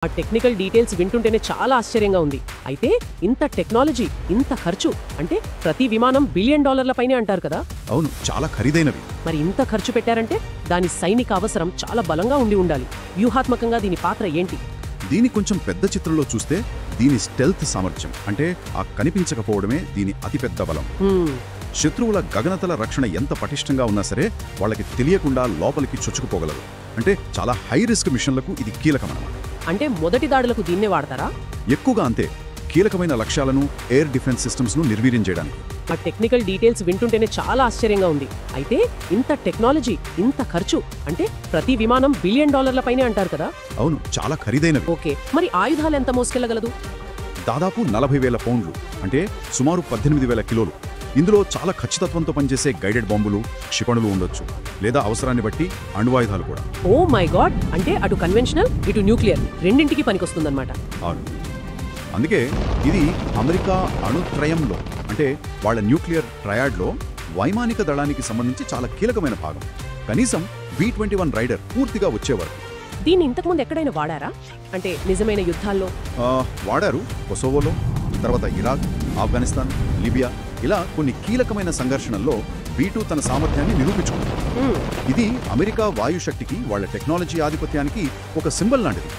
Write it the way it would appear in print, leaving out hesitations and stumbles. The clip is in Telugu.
ఆ టెక్నికల్ డీటెయిల్స్ వింటుంటేనే చాలా ఆశ్చర్యంగా ఉంది. అయితే ఇంత టెక్నాలజీ, ఇంత ఖర్చు అంటే ప్రతి విమానం $1 బిలియన్ పైనే అంటారు కదా? అవును, చాలా ఖరీదైనవి. మరి ఇంత ఖర్చు పెట్టారంటే దాని సైనిక అవసరం చాలా బలంగా ఉండాలి. వ్యూహాత్మకంగా దీని పాత్ర ఏంటి? దీని కొంచెం పెద్ద చిత్రంలో చూస్తే దీని స్టెల్త్ సామర్థ్యం అంటే ఆ కనిపించకపోవడమే దీని అతిపెద్ద బలం. శత్రువుల గగనతల రక్షణ ఎంత పటిష్టంగా ఉన్నా సరే వాళ్ళకి తెలియకుండా లోపలికి చొచ్చుకుపోగలరు. అంటే చాలా హై రిస్క్ మిషన్లకు ఇది కీలకమన్నమాట. అంటే మొదటి దాడులకు దీన్నే వాడతారా? ఎక్కువగా అంతే. కీలకమైన లక్ష్యాలను, ఎయిర్ డిఫెన్స్ సిస్టమ్స్ను నిర్వీర్యం చేయడానికి. ఆ టెక్నికల్ డీటెయిల్స్ వింటుంటేనే చాలా ఆశ్చర్యంగా ఉంది. అయితే ఇంత టెక్నాలజీ, ఇంత ఖర్చు అంటే ప్రతి విమానం $1 బిలియన్ పైనే అంటారు కదా? అవును, చాలా ఖరీదైనవి. ఓకే, మరి ఆయుధాలు ఎంత మోసుకెళ్లగలదు? దాదాపు 40,000 పౌండ్లు అంటే సుమారు 18,000 కిలోలు. ఇందులో చాలా ఖచ్చితత్వంతో పనిచేసే గైడెడ్ బాంబులు, క్షిపణులు ఉండొచ్చు, లేదా అవసరాన్ని బట్టి అణ్వాయుధాలు కూడా. ఓ మై గాడ్, అంటే అటు కన్వెన్షనల్, ఇటు న్యూక్లియర్ రెండింటికి పనికొస్తుందన్నమాట. అవును, అందుకే ఇది అమెరికా అణుత్రయంలో అంటే వాళ్ళ న్యూక్లియర్ ట్రయాడ్లో వైమానిక దళానికి సంబంధించి చాలా కీలకమైన భాగం. కనీసం V-21 రైడర్ పూర్తిగా వచ్చేవారు. దీన్ని ఇంతకుముందు ఎక్కడైనా వాడారా? అంటే నిజమైన యుద్ధాల్లో? వాడారు. కొసోవోలో, తర్వాత ఇరాక్, ఆఫ్ఘనిస్తాన్, లిబియా ఇలా కొన్ని కీలకమైన సంఘర్షణల్లో V-2 తన సామర్థ్యాన్ని నిరూపించుకుంది. ఇది అమెరికా వాయుశక్తికి, వాళ్ళ టెక్నాలజీ ఆధిపత్యానికి ఒక సింబల్ లాంటిది.